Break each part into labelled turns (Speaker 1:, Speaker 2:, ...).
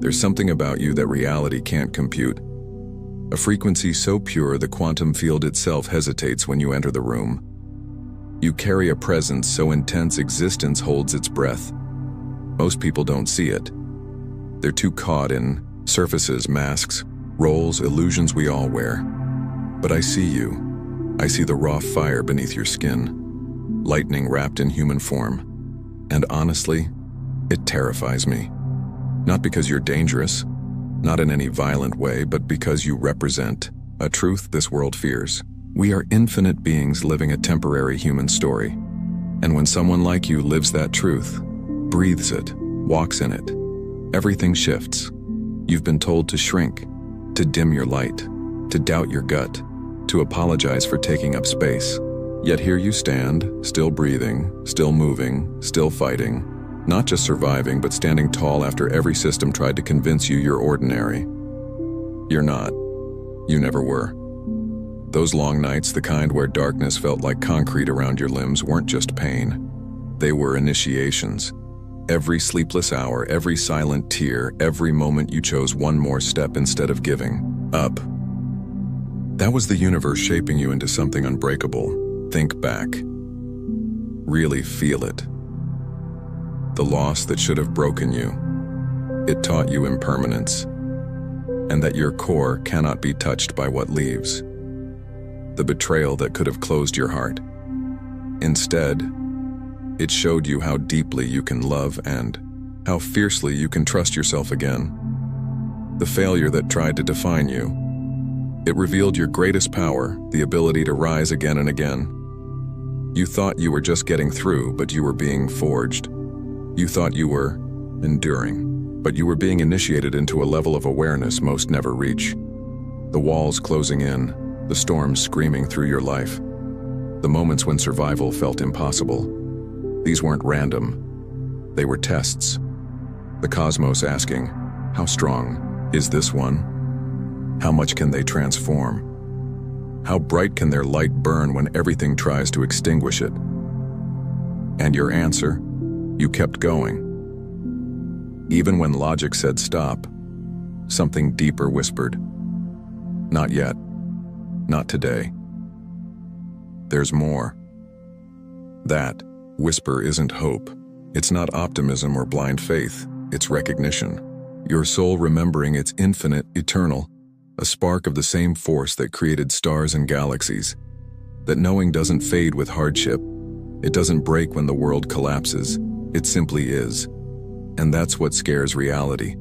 Speaker 1: There's something about you that reality can't compute. A frequency so pure the quantum field itself hesitates when you enter the room. You carry a presence so intense existence holds its breath. Most people don't see it. They're too caught in surfaces, masks, roles, illusions we all wear. But I see you. I see the raw fire beneath your skin, lightning wrapped in human form. And honestly, it terrifies me. Not because you're dangerous, not in any violent way, but because you represent a truth this world fears. We are infinite beings living a temporary human story. And when someone like you lives that truth, breathes it, walks in it, everything shifts. You've been told to shrink, to dim your light, to doubt your gut, to apologize for taking up space. Yet here you stand, still breathing, still moving, still fighting, not just surviving, but standing tall after every system tried to convince you you're ordinary. You're not. You never were. Those long nights, the kind where darkness felt like concrete around your limbs, weren't just pain. They were initiations. Every sleepless hour, every silent tear, every moment you chose one more step instead of giving up. That was the universe shaping you into something unbreakable. Think back. Really feel it. The loss that should have broken you. It taught you impermanence, and that your core cannot be touched by what leaves. The betrayal that could have closed your heart. Instead, it showed you how deeply you can love and how fiercely you can trust yourself again. The failure that tried to define you. It revealed your greatest power, the ability to rise again and again. You thought you were just getting through, but you were being forged. You thought you were enduring, but you were being initiated into a level of awareness most never reach. The walls closing in, the storms screaming through your life. The moments when survival felt impossible. These weren't random. They were tests. The cosmos asking, how strong is this one? How much can they transform? How bright can their light burn when everything tries to extinguish it? And your answer? You kept going. Even when logic said stop, something deeper whispered, not yet, not today. There's more. That whisper isn't hope. It's not optimism or blind faith. It's recognition. Your soul remembering it's infinite, eternal, a spark of the same force that created stars and galaxies. That knowing doesn't fade with hardship. It doesn't break when the world collapses. It simply is. And that's what scares reality.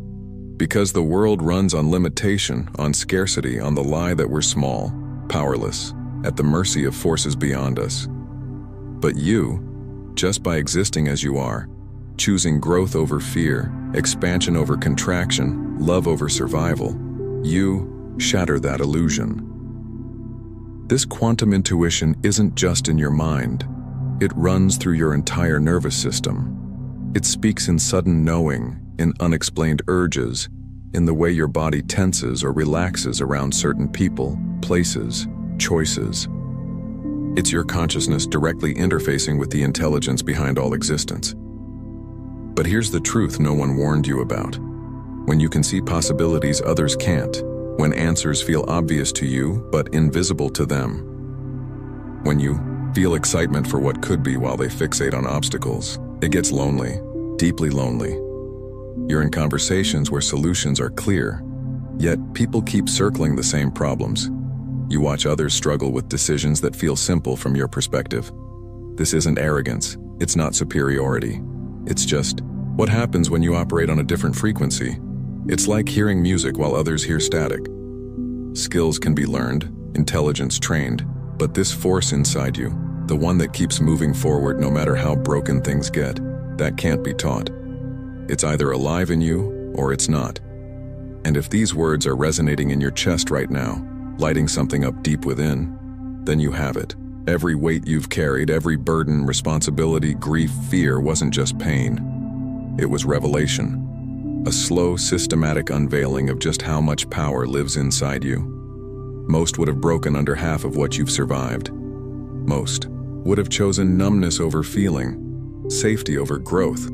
Speaker 1: Because the world runs on limitation, on scarcity, on the lie that we're small, powerless, at the mercy of forces beyond us. But you, just by existing as you are, choosing growth over fear, expansion over contraction, love over survival, you shatter that illusion. This quantum intuition isn't just in your mind. It runs through your entire nervous system. It speaks in sudden knowing, in unexplained urges, in the way your body tenses or relaxes around certain people, places, choices. It's your consciousness directly interfacing with the intelligence behind all existence. But here's the truth no one warned you about. When you can see possibilities others can't, when answers feel obvious to you but invisible to them, when you feel excitement for what could be while they fixate on obstacles, it gets lonely, deeply lonely. You're in conversations where solutions are clear, yet people keep circling the same problems. You watch others struggle with decisions that feel simple from your perspective. This isn't arrogance, it's not superiority. It's just what happens when you operate on a different frequency. It's like hearing music while others hear static. Skills can be learned, intelligence trained, but this force inside you, the one that keeps moving forward no matter how broken things get, that can't be taught. It's either alive in you or it's not. And if these words are resonating in your chest right now, lighting something up deep within, then you have it. Every weight you've carried, every burden, responsibility, grief, fear wasn't just pain. It was revelation. A slow, systematic unveiling of just how much power lives inside you. Most would have broken under half of what you've survived. Most would have chosen numbness over feeling, safety over growth,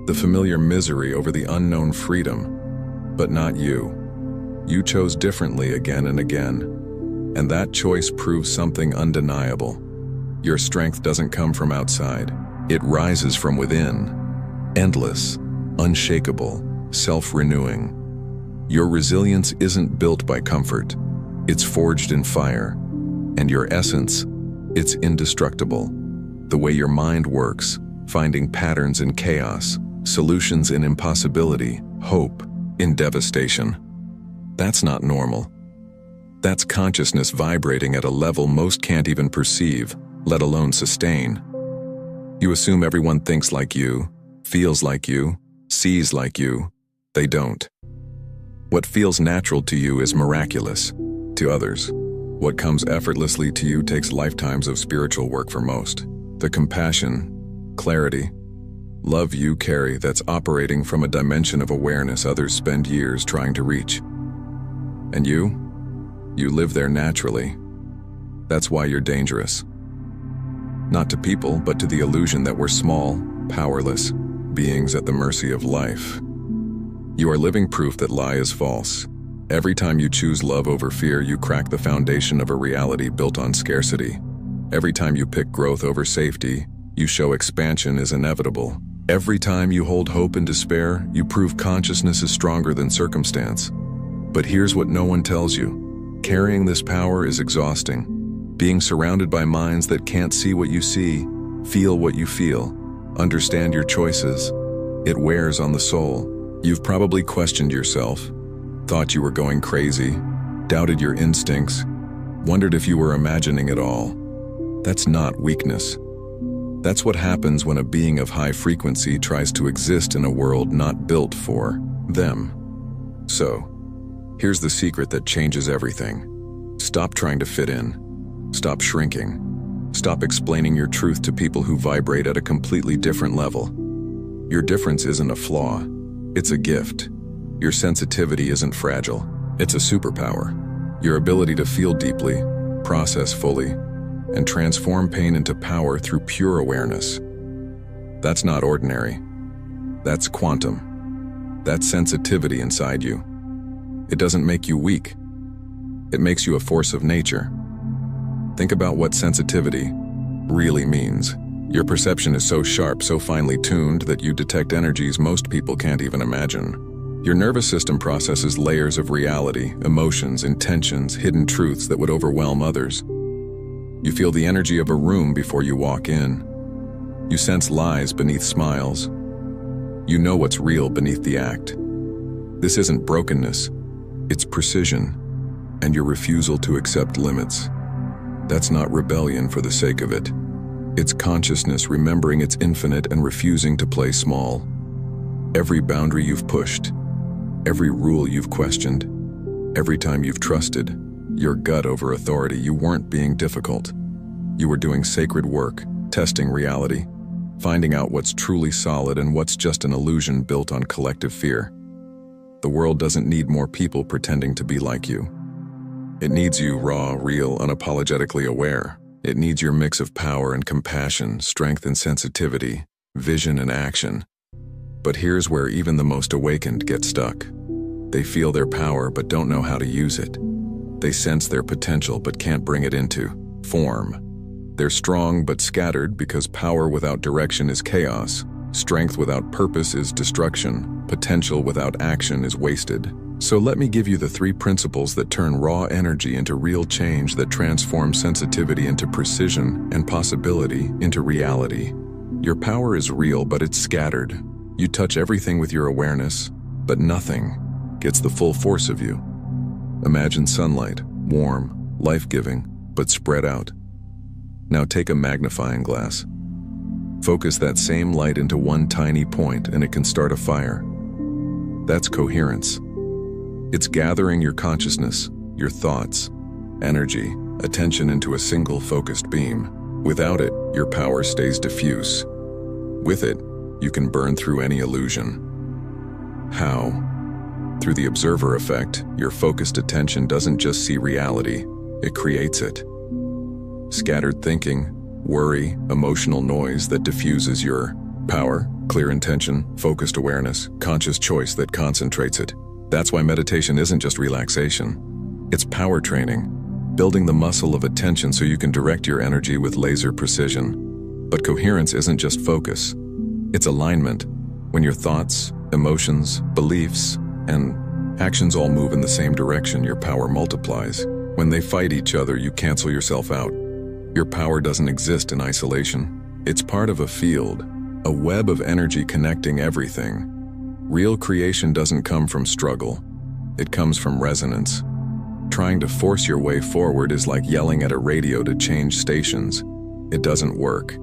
Speaker 1: the familiar misery over the unknown freedom. But not you. You chose differently again and again, and that choice proves something undeniable. Your strength doesn't come from outside. It rises from within, endless, unshakable, self-renewing. Your resilience isn't built by comfort. It's forged in fire. And your essence, it's indestructible. The way your mind works, finding patterns in chaos, solutions in impossibility, hope in devastation. That's not normal. That's consciousness vibrating at a level most can't even perceive, let alone sustain. You assume everyone thinks like you, feels like you, sees like you. They don't. What feels natural to you is miraculous to others. What comes effortlessly to you takes lifetimes of spiritual work for most. The compassion, clarity, love you carry that's operating from a dimension of awareness others spend years trying to reach. And you live there naturally. That's why you're dangerous. Not to people, but to the illusion that we're small, powerless beings at the mercy of life. You are living proof that lie is false. Every time you choose love over fear, you crack the foundation of a reality built on scarcity. Every time you pick growth over safety, you show expansion is inevitable. Every time you hold hope in despair, you prove consciousness is stronger than circumstance. But here's what no one tells you. Carrying this power is exhausting. Being surrounded by minds that can't see what you see, feel what you feel, understand your choices, it wears on the soul. You've probably questioned yourself, thought you were going crazy, doubted your instincts, wondered if you were imagining it all. That's not weakness. That's what happens when a being of high frequency tries to exist in a world not built for them. So, here's the secret that changes everything. Stop trying to fit in. Stop shrinking. Stop explaining your truth to people who vibrate at a completely different level. Your difference isn't a flaw. It's a gift. Your sensitivity isn't fragile. It's a superpower. Your ability to feel deeply, process fully, and transform pain into power through pure awareness. That's not ordinary. That's quantum. That's sensitivity inside you. It doesn't make you weak. It makes you a force of nature. Think about what sensitivity really means. Your perception is so sharp, so finely tuned that you detect energies most people can't even imagine. Your nervous system processes layers of reality, emotions, intentions, hidden truths that would overwhelm others. You feel the energy of a room before you walk in. You sense lies beneath smiles. You know what's real beneath the act. This isn't brokenness, it's precision, and your refusal to accept limits. That's not rebellion for the sake of it. It's consciousness remembering it's infinite and refusing to play small. Every boundary you've pushed, every rule you've questioned, every time you've trusted your gut over authority, you weren't being difficult. You were doing sacred work, testing reality, finding out what's truly solid and what's just an illusion built on collective fear. The world doesn't need more people pretending to be like you. It needs you raw, real, unapologetically aware. It needs your mix of power and compassion, strength and sensitivity, vision and action. But here's where even the most awakened get stuck. They feel their power but don't know how to use it. They sense their potential but can't bring it into form. They're strong but scattered because power without direction is chaos. Strength without purpose is destruction. Potential without action is wasted. So let me give you the 3 principles that turn raw energy into real change, that transform sensitivity into precision and possibility into reality. Your power is real, but it's scattered. You touch everything with your awareness, but nothing gets the full force of you. Imagine sunlight, warm, life-giving, but spread out. Now take a magnifying glass. Focus that same light into one tiny point and it can start a fire. That's coherence. It's gathering your consciousness, your thoughts, energy, attention into a single focused beam. Without it, your power stays diffuse. With it, you can burn through any illusion. How? Through the observer effect, your focused attention doesn't just see reality, it creates it. Scattered thinking, worry, emotional noise that diffuses your power Clear intention, focused awareness, conscious choice that concentrates it. That's why meditation isn't just relaxation. It's power training, building the muscle of attention so you can direct your energy with laser precision. But coherence isn't just focus. It's alignment. When your thoughts, emotions, beliefs, and actions all move in the same direction, your power multiplies. When they fight each other, you cancel yourself out. Your power doesn't exist in isolation. It's part of a field, a web of energy connecting everything. Real creation doesn't come from struggle. It comes from resonance. Trying to force your way forward is like yelling at a radio to change stations. It doesn't work.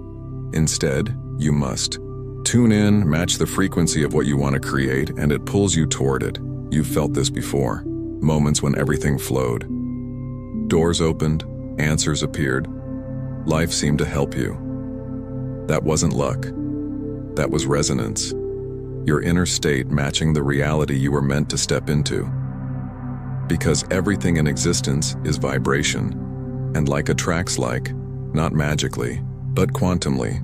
Speaker 1: Instead, you must tune in, match the frequency of what you want to create, and it pulls you toward it. You've felt this before. Moments when everything flowed. Doors opened, answers appeared. Life seemed to help you. That wasn't luck. That was resonance. Your inner state matching the reality you were meant to step into. Because everything in existence is vibration, and like attracts like, not magically, but quantumly.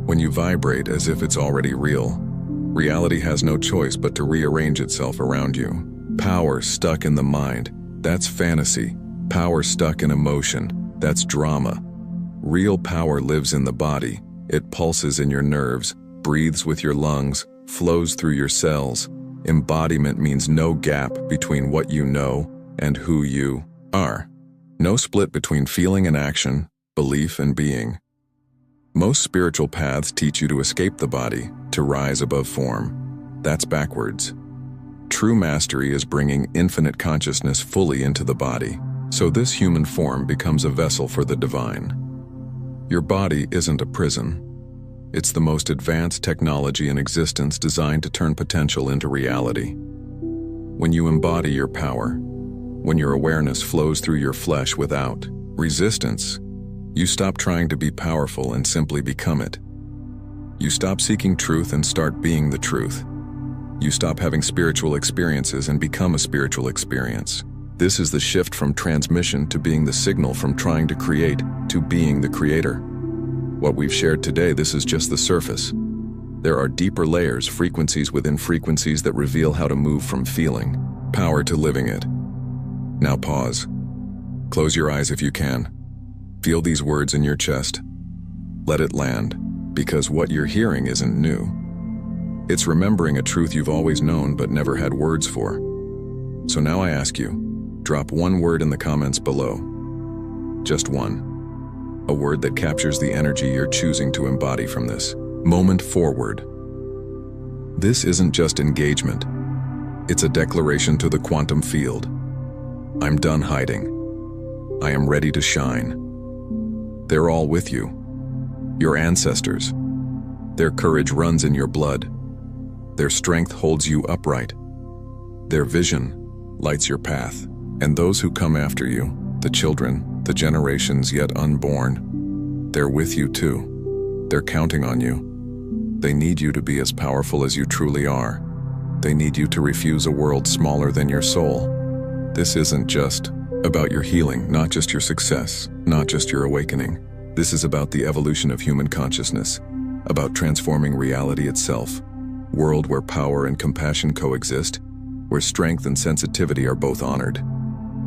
Speaker 1: When you vibrate as if it's already real, reality has no choice but to rearrange itself around you. Power stuck in the mind, that's fantasy. Power stuck in emotion, that's drama. Real power lives in the body. It pulses in your nerves, breathes with your lungs, flows through your cells. Embodiment means no gap between what you know and who you are. No split between feeling and action, belief and being. Most spiritual paths teach you to escape the body, to rise above form. That's backwards. True mastery is bringing infinite consciousness fully into the body, so this human form becomes a vessel for the divine. Your body isn't a prison. It's the most advanced technology in existence designed to turn potential into reality. When you embody your power, when your awareness flows through your flesh without resistance, you stop trying to be powerful and simply become it. You stop seeking truth and start being the truth. You stop having spiritual experiences and become a spiritual experience. This is the shift from transmission to being the signal, from trying to create to being the creator. What we've shared today, this is just the surface. There are deeper layers, frequencies within frequencies that reveal how to move from feeling power to living it. Now pause. Close your eyes if you can. Feel these words in your chest. Let it land, because what you're hearing isn't new. It's remembering a truth you've always known but never had words for. So now I ask you, drop one word in the comments below. Just one. A word that captures the energy you're choosing to embody from this moment forward. This isn't just engagement. It's a declaration to the quantum field. I'm done hiding. I am ready to shine. They're all with you. Your ancestors. Their courage runs in your blood. Their strength holds you upright. Their vision lights your path. And those who come after you, the children, the generations yet unborn, they're with you too. They're counting on you. They need you to be as powerful as you truly are. They need you to refuse a world smaller than your soul. This isn't just about your healing, not just your success, not just your awakening. This is about the evolution of human consciousness, about transforming reality itself. World where power and compassion coexist, where strength and sensitivity are both honored,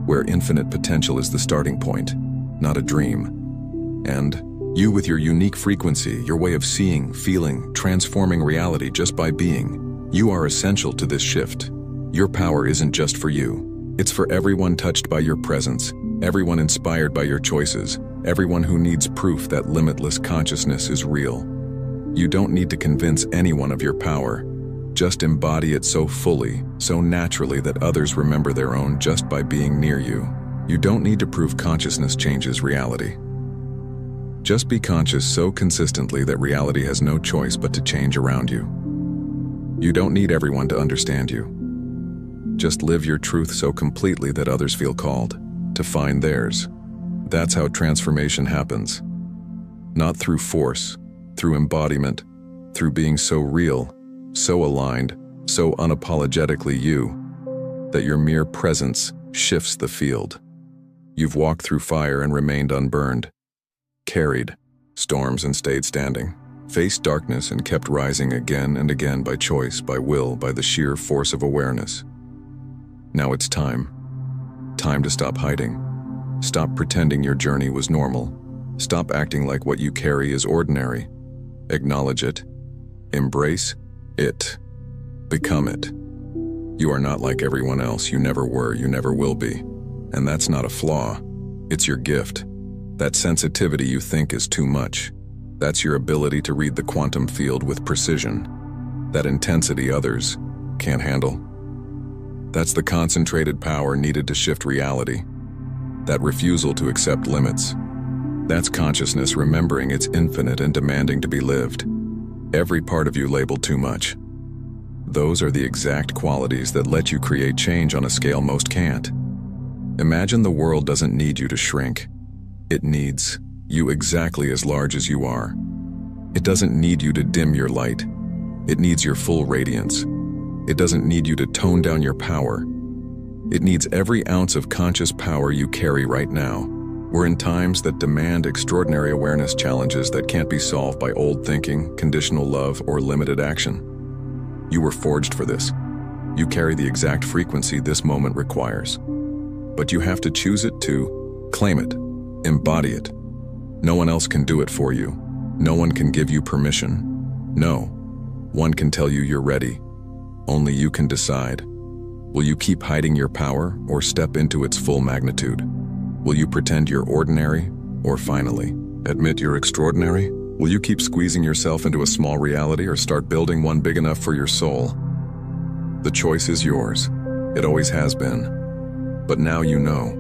Speaker 1: where infinite potential is the starting point, not a dream. And you, with your unique frequency, your way of seeing, feeling, transforming reality just by being, you are essential to this shift. Your power isn't just for you. It's for everyone touched by your presence, everyone inspired by your choices, everyone who needs proof that limitless consciousness is real. You don't need to convince anyone of your power. Just embody it so fully, so naturally that others remember their own just by being near you. You don't need to prove consciousness changes reality. Just be conscious so consistently that reality has no choice but to change around you. You don't need everyone to understand you. Just live your truth so completely that others feel called to find theirs. That's how transformation happens. Not through force, through embodiment, through being so real, so aligned, so unapologetically you, that your mere presence shifts the field. You've walked through fire and remained unburned, carried storms and stayed standing, faced darkness and kept rising again and again by choice, by will, by the sheer force of awareness. Now it's time. Time to stop hiding. Stop pretending your journey was normal. Stop acting like what you carry is ordinary. Acknowledge it. Embrace it. Become it. You are not like everyone else. You never were. You never will be. And that's not a flaw. It's your gift. That sensitivity you think is too much. That's your ability to read the quantum field with precision. That intensity others can't handle. That's the concentrated power needed to shift reality. That refusal to accept limits. That's consciousness remembering it's infinite and demanding to be lived. Every part of you labeled too much. Those are the exact qualities that let you create change on a scale most can't. Imagine the world doesn't need you to shrink. It needs you exactly as large as you are. It doesn't need you to dim your light. It needs your full radiance. It doesn't need you to tone down your power. It needs every ounce of conscious power you carry right now. We're in times that demand extraordinary awareness challenges that can't be solved by old thinking, conditional love, or limited action. You were forged for this. You carry the exact frequency this moment requires. But you have to choose it too, claim it, embody it. No one else can do it for you. No one can give you permission. No one can tell you you're ready. Only you can decide. Will you keep hiding your power or step into its full magnitude? Will you pretend you're ordinary or finally admit you're extraordinary? Will you keep squeezing yourself into a small reality or start building one big enough for your soul? The choice is yours. It always has been. But now you know.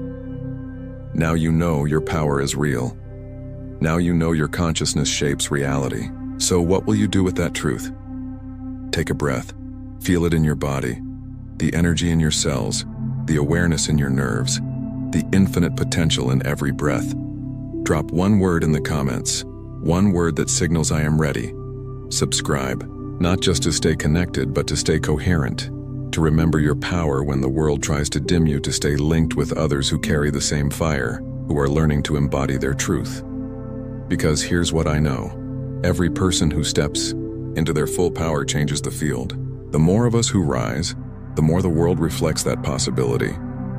Speaker 1: Now you know your power is real. Now you know your consciousness shapes reality. So what will you do with that truth? Take a breath. Feel it in your body. The energy in your cells, the awareness in your nerves, the infinite potential in every breath. Drop one word in the comments, one word that signals I am ready. Subscribe, not just to stay connected, but to stay coherent, to remember your power when the world tries to dim you, to stay linked with others who carry the same fire, who are learning to embody their truth. Because here's what I know. Every person who steps into their full power changes the field. The more of us who rise, the more the world reflects that possibility.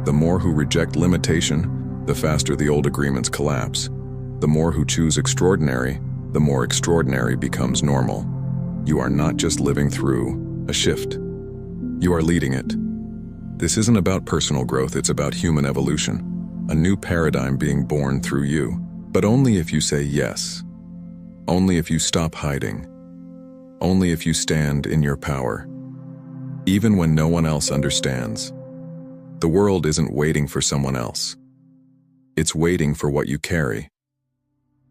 Speaker 1: The more who reject limitation, the faster the old agreements collapse. The more who choose extraordinary, the more extraordinary becomes normal. You are not just living through a shift. You are leading it. This isn't about personal growth, it's about human evolution. A new paradigm being born through you. But only if you say yes. Only if you stop hiding. Only if you stand in your power. Even when no one else understands. The world isn't waiting for someone else. It's waiting for what you carry.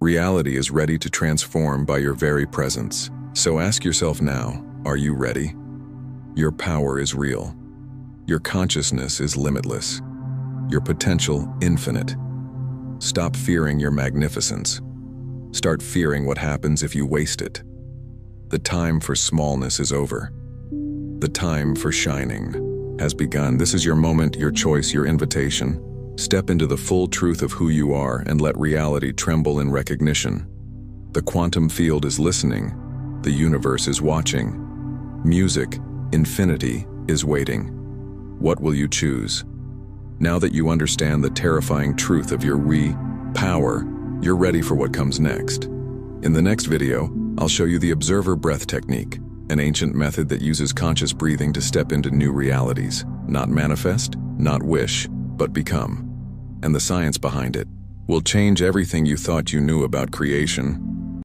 Speaker 1: Reality is ready to transform by your very presence. So ask yourself now, are you ready? Your power is real. Your consciousness is limitless. Your potential infinite. Stop fearing your magnificence. Start fearing what happens if you waste it. The time for smallness is over. The time for shining has begun. This is your moment, your choice, your invitation. Step into the full truth of who you are and let reality tremble in recognition. The quantum field is listening. The universe is watching. Music, infinity, is waiting. What will you choose? Now that you understand the terrifying truth of your power, you're ready for what comes next. In the next video, I'll show you the observer breath technique, an ancient method that uses conscious breathing to step into new realities. Not manifest, not wish, but become. And the science behind it will change everything you thought you knew about creation,